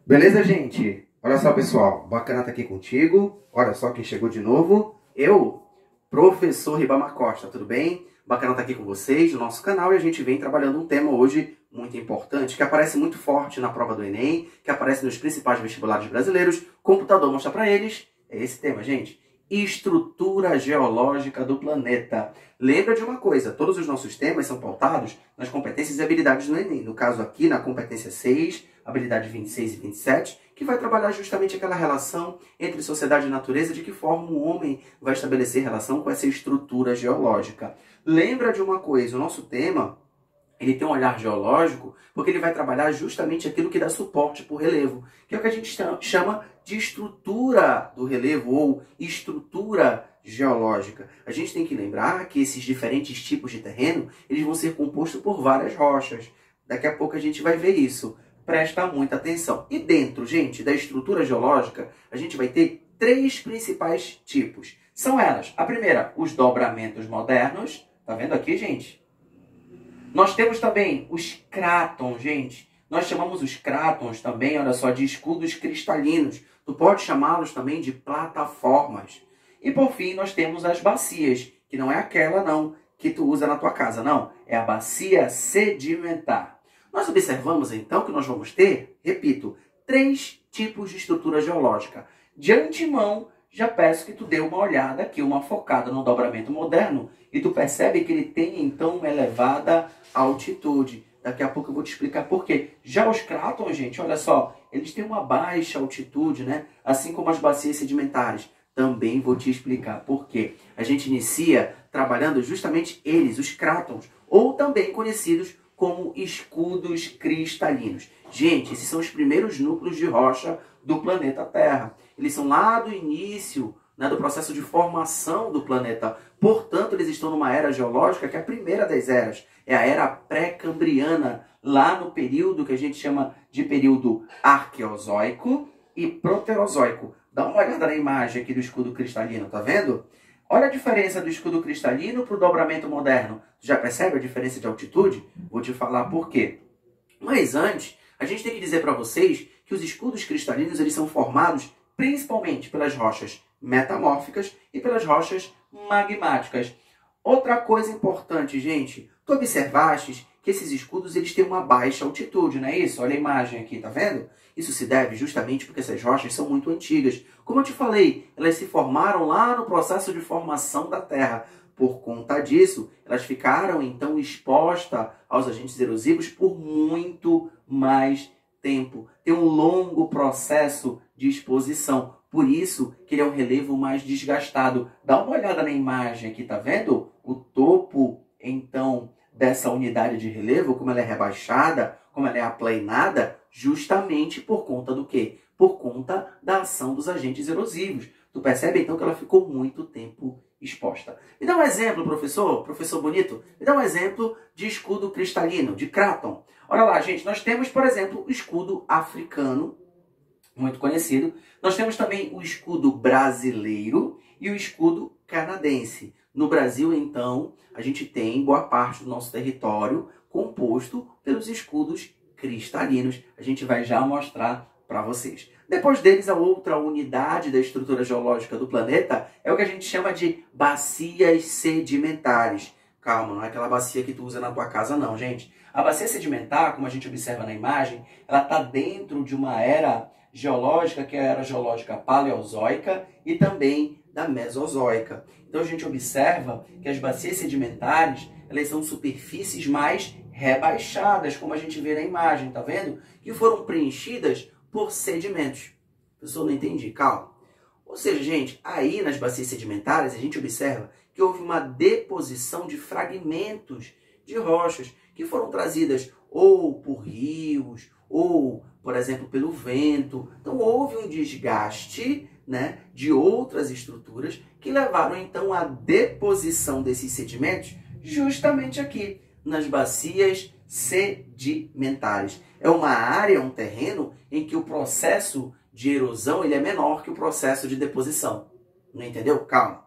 Beleza, gente? Olha só, pessoal. Bacana estar aqui contigo. Olha só quem chegou de novo. Eu, professor Ribamar Costa. Tudo bem? Bacana estar aqui com vocês no nosso canal. E a gente vem trabalhando um tema hoje muito importante, que aparece muito forte na prova do Enem, que aparece nos principais vestibulares brasileiros. Computador mostra para eles. É esse tema, gente. Estrutura geológica do planeta. Lembra de uma coisa, todos os nossos temas são pautados nas competências e habilidades do Enem. No caso aqui, na competência 6, habilidade 26 e 27, que vai trabalhar justamente aquela relação entre sociedade e natureza, de que forma o homem vai estabelecer relação com essa estrutura geológica. Lembra de uma coisa, o nosso tema, ele tem um olhar geológico, porque ele vai trabalhar justamente aquilo que dá suporte para o relevo, que é o que a gente chama de estrutura do relevo ou estrutura geológica. A gente tem que lembrar que esses diferentes tipos de terreno, eles vão ser compostos por várias rochas. Daqui a pouco a gente vai ver isso. Presta muita atenção. E dentro, gente, da estrutura geológica, a gente vai ter três principais tipos. São elas, a primeira, os dobramentos modernos. Tá vendo aqui, gente? Nós temos também os crátons, gente. Nós chamamos os crátons também, olha só, de escudos cristalinos. Tu pode chamá-los também de plataformas. E por fim, nós temos as bacias, que não é aquela não que tu usa na tua casa, não. É a bacia sedimentar. Nós observamos então que nós vamos ter, repito, três tipos de estrutura geológica. De antemão, já peço que tu dê uma olhada aqui, uma focada no dobramento moderno, e tu percebe que ele tem então uma elevada altitude. Daqui a pouco eu vou te explicar por quê. Já os crátons, gente, olha só, eles têm uma baixa altitude, né? Assim como as bacias sedimentares. Também vou te explicar por quê. A gente inicia trabalhando justamente eles, os crátons, ou também conhecidos como escudos cristalinos. Gente, esses são os primeiros núcleos de rocha do planeta Terra. Eles são lá do início, né, do processo de formação do planeta. Portanto, eles estão numa era geológica que é a primeira das eras. É a era pré-cambriana, lá no período que a gente chama de período arqueozoico e proterozoico. Dá uma olhada na imagem aqui do escudo cristalino, tá vendo? Olha a diferença do escudo cristalino para o dobramento moderno. Tu já percebe a diferença de altitude? Vou te falar por quê. Mas antes, a gente tem que dizer para vocês que os escudos cristalinos eles são formados principalmente pelas rochas metamórficas e pelas rochas magmáticas. Outra coisa importante, gente, tu observaste que esses escudos eles têm uma baixa altitude, não é isso? Olha a imagem aqui, tá vendo? Isso se deve justamente porque essas rochas são muito antigas. Como eu te falei, elas se formaram lá no processo de formação da Terra. Por conta disso, elas ficaram então expostas aos agentes erosivos por muito mais tempo. Tem um longo processo de exposição. Por isso que ele é um relevo mais desgastado. Dá uma olhada na imagem aqui, tá vendo? O topo, então, dessa unidade de relevo, como ela é rebaixada, como ela é aplanada, justamente por conta do quê? Por conta da ação dos agentes erosivos. Tu percebe, então, que ela ficou muito tempo exposta. Me dá um exemplo, professor. Professor bonito. Me dá um exemplo de escudo cristalino, de cráton. Olha lá, gente. Nós temos, por exemplo, o escudo africano, muito conhecido. Nós temos também o escudo brasileiro e o escudo canadense. No Brasil, então, a gente tem boa parte do nosso território composto pelos escudos cristalinos. A gente vai já mostrar para vocês. Depois deles, a outra unidade da estrutura geológica do planeta é o que a gente chama de bacias sedimentares. Calma, não é aquela bacia que tu usa na tua casa, não, gente. A bacia sedimentar, como a gente observa na imagem, ela está dentro de uma era geológica, que é a era geológica paleozoica e também da mesozoica. Então a gente observa que as bacias sedimentares, elas são superfícies mais rebaixadas, como a gente vê na imagem, tá vendo? Que foram preenchidas por sedimentos. Pessoal, não entendi, calma. Ou seja, gente, aí nas bacias sedimentares a gente observa que houve uma deposição de fragmentos de rochas que foram trazidas ou por rios, ou, por exemplo, pelo vento. Então houve um desgaste, né, de outras estruturas que levaram então à deposição desses sedimentos justamente aqui, nas bacias sedimentares. É uma área, um terreno, em que o processo de erosão ele é menor que o processo de deposição. Não entendeu? Calma.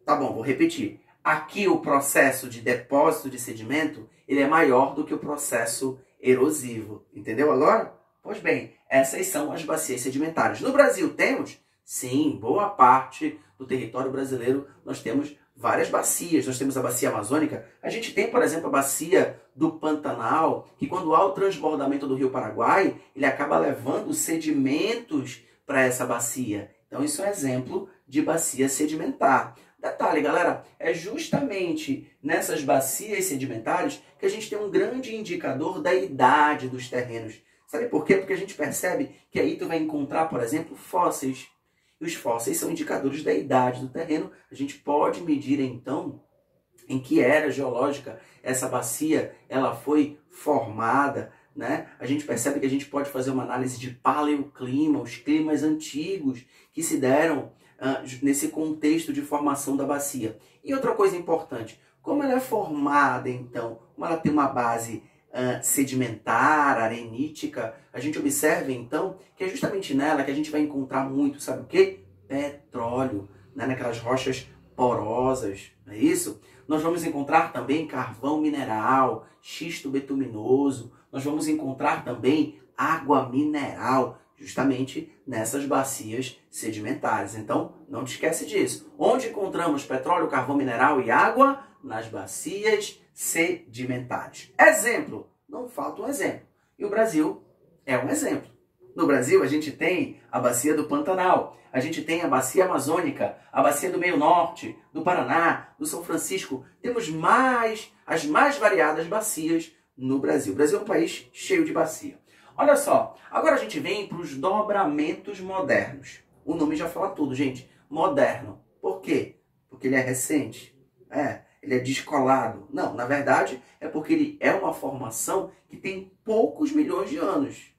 Tá bom, vou repetir. Aqui o processo de depósito de sedimento ele é maior do que o processo erosivo. Entendeu agora? Pois bem, essas são as bacias sedimentares. No Brasil temos? Sim, boa parte do território brasileiro nós temos várias bacias. Nós temos a bacia amazônica. A gente tem, por exemplo, a bacia do Pantanal, que quando há o transbordamento do Rio Paraguai, ele acaba levando sedimentos para essa bacia. Então isso é um exemplo de bacia sedimentar. Detalhe, galera, é justamente nessas bacias sedimentares que a gente tem um grande indicador da idade dos terrenos. Sabe por quê? Porque a gente percebe que aí tu vai encontrar, por exemplo, fósseis. E os fósseis são indicadores da idade do terreno. A gente pode medir, então, em que era geológica essa bacia ela foi formada, né? A gente percebe que a gente pode fazer uma análise de paleoclima, os climas antigos que se deram nesse contexto de formação da bacia. E outra coisa importante, como ela é formada, então, como ela tem uma base sedimentar, arenítica, a gente observa, então, que é justamente nela que a gente vai encontrar muito, sabe o quê? Petróleo, né? Naquelas rochas porosas, não é isso? Nós vamos encontrar também carvão mineral, xisto betuminoso, nós vamos encontrar também água mineral, justamente nessas bacias sedimentares. Então, não te esquece disso. Onde encontramos petróleo, carvão mineral e água? Nas bacias sedimentares. Exemplo, não falta um exemplo. E o Brasil é um exemplo. No Brasil, a gente tem a bacia do Pantanal, a gente tem a bacia amazônica, a bacia do Meio Norte, do Paraná, do São Francisco. Temos as mais variadas bacias no Brasil. O Brasil é um país cheio de bacia. Olha só, agora a gente vem para os dobramentos modernos. O nome já fala tudo, gente. Moderno. Por quê? Porque ele é recente. Ele é descolado. Não, na verdade, é porque ele é uma formação que tem poucos milhões de anos.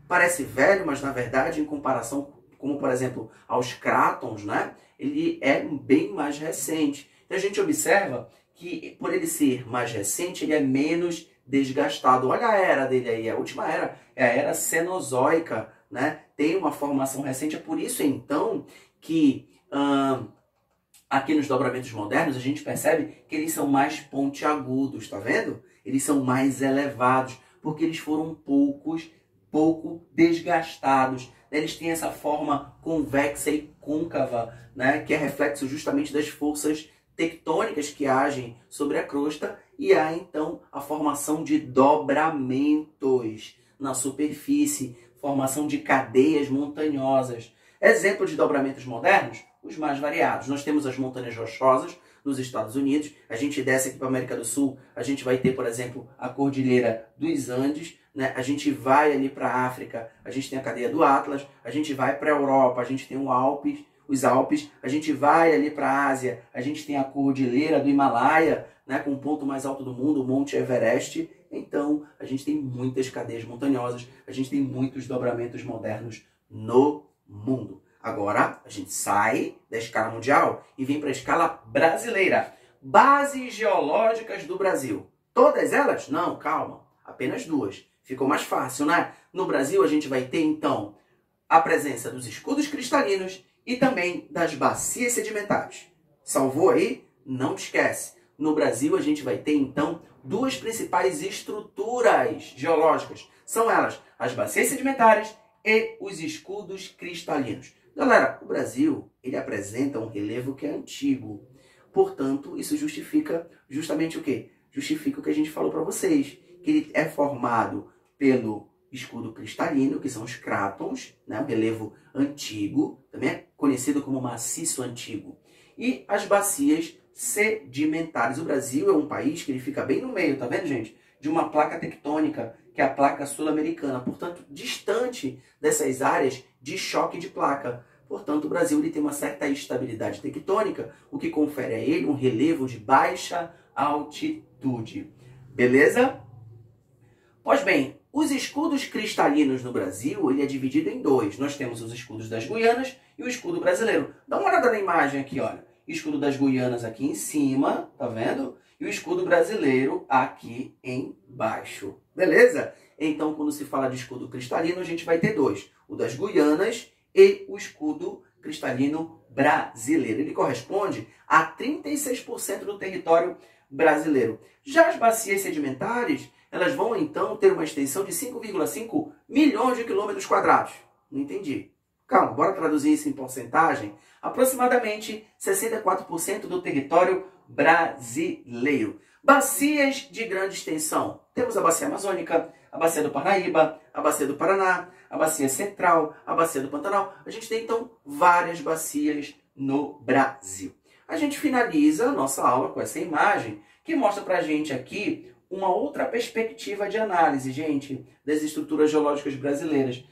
Parece velho, mas na verdade, em comparação, como por exemplo, aos crátons, né? Ele é bem mais recente. Então a gente observa que, por ele ser mais recente, ele é menos desgastado. Olha a era dele aí, a última era é a era Cenozoica, né? Tem uma formação recente, é por isso então que aqui nos dobramentos modernos a gente percebe que eles são mais pontiagudos, tá vendo? Eles são mais elevados, porque eles foram pouco desgastados. Eles têm essa forma convexa e côncava, né? Que é reflexo justamente das forças tectônicas que agem sobre a crosta, e há então a formação de dobramentos na superfície, formação de cadeias montanhosas. Exemplo de dobramentos modernos, os mais variados. Nós temos as montanhas rochosas nos Estados Unidos, a gente desce aqui para a América do Sul, a gente vai ter, por exemplo, a Cordilheira dos Andes, né? A gente vai ali para a África, a gente tem a cadeia do Atlas, a gente vai para a Europa, a gente tem os Alpes, a gente vai ali para a Ásia, a gente tem a Cordilheira do Himalaia, né? Com o ponto mais alto do mundo, o Monte Everest. Então, a gente tem muitas cadeias montanhosas, a gente tem muitos dobramentos modernos no mundo. Agora, a gente sai da escala mundial e vem para a escala brasileira. Bases geológicas do Brasil. Todas elas? Não, calma. Apenas duas. Ficou mais fácil, né? No Brasil, a gente vai ter, então, a presença dos escudos cristalinos e também das bacias sedimentares. Salvou aí? Não te esquece. No Brasil, a gente vai ter, então, duas principais estruturas geológicas. São elas as bacias sedimentares e os escudos cristalinos. Galera, o Brasil, ele apresenta um relevo que é antigo. Portanto, isso justifica justamente o quê? Justifica o que a gente falou para vocês, que ele é formado pelo escudo cristalino, que são os crátons, né? Um relevo antigo, também é conhecido como maciço antigo. E as bacias sedimentares. O Brasil é um país que ele fica bem no meio, tá vendo, gente? De uma placa tectônica, que é a placa sul-americana, portanto, distante dessas áreas de choque de placa. Portanto, o Brasil ele tem uma certa estabilidade tectônica, o que confere a ele um relevo de baixa altitude. Beleza? Pois bem, os escudos cristalinos no Brasil, ele é dividido em dois. Nós temos os escudos das Guianas e o escudo brasileiro. Dá uma olhada na imagem aqui, olha. Escudo das Guianas aqui em cima, tá vendo? E o escudo brasileiro aqui embaixo. Beleza? Então, quando se fala de escudo cristalino, a gente vai ter dois. O das Guianas e o escudo cristalino brasileiro. Ele corresponde a 36% do território brasileiro. Já as bacias sedimentares, elas vão então ter uma extensão de 5,5 milhões de quilômetros quadrados. Não entendi. Calma, bora traduzir isso em porcentagem? Aproximadamente 64% do território brasileiro. Bacias de grande extensão. Temos a Bacia Amazônica, a Bacia do Parnaíba, a Bacia do Paraná, a Bacia Central, a Bacia do Pantanal. A gente tem, então, várias bacias no Brasil. A gente finaliza a nossa aula com essa imagem que mostra pra gente aqui uma outra perspectiva de análise, gente, das estruturas geológicas brasileiras.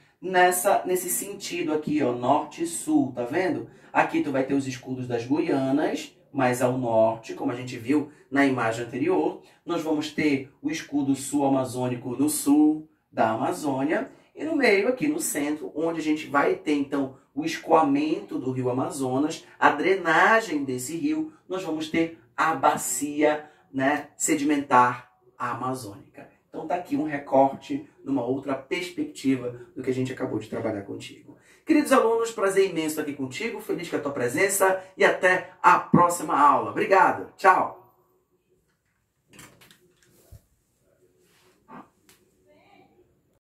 Nesse sentido aqui, ó, norte e sul, tá vendo? Aqui tu vai ter os escudos das Guianas, mais ao norte, como a gente viu na imagem anterior. Nós vamos ter o escudo sul-amazônico no sul da Amazônia. E no meio, aqui no centro, onde a gente vai ter, então, o escoamento do rio Amazonas, a drenagem desse rio, nós vamos ter a bacia, né, sedimentar amazônica. Então tá aqui um recorte numa outra perspectiva do que a gente acabou de trabalhar contigo. Queridos alunos, prazer imenso estar aqui contigo, feliz com a tua presença e até a próxima aula. Obrigado, tchau!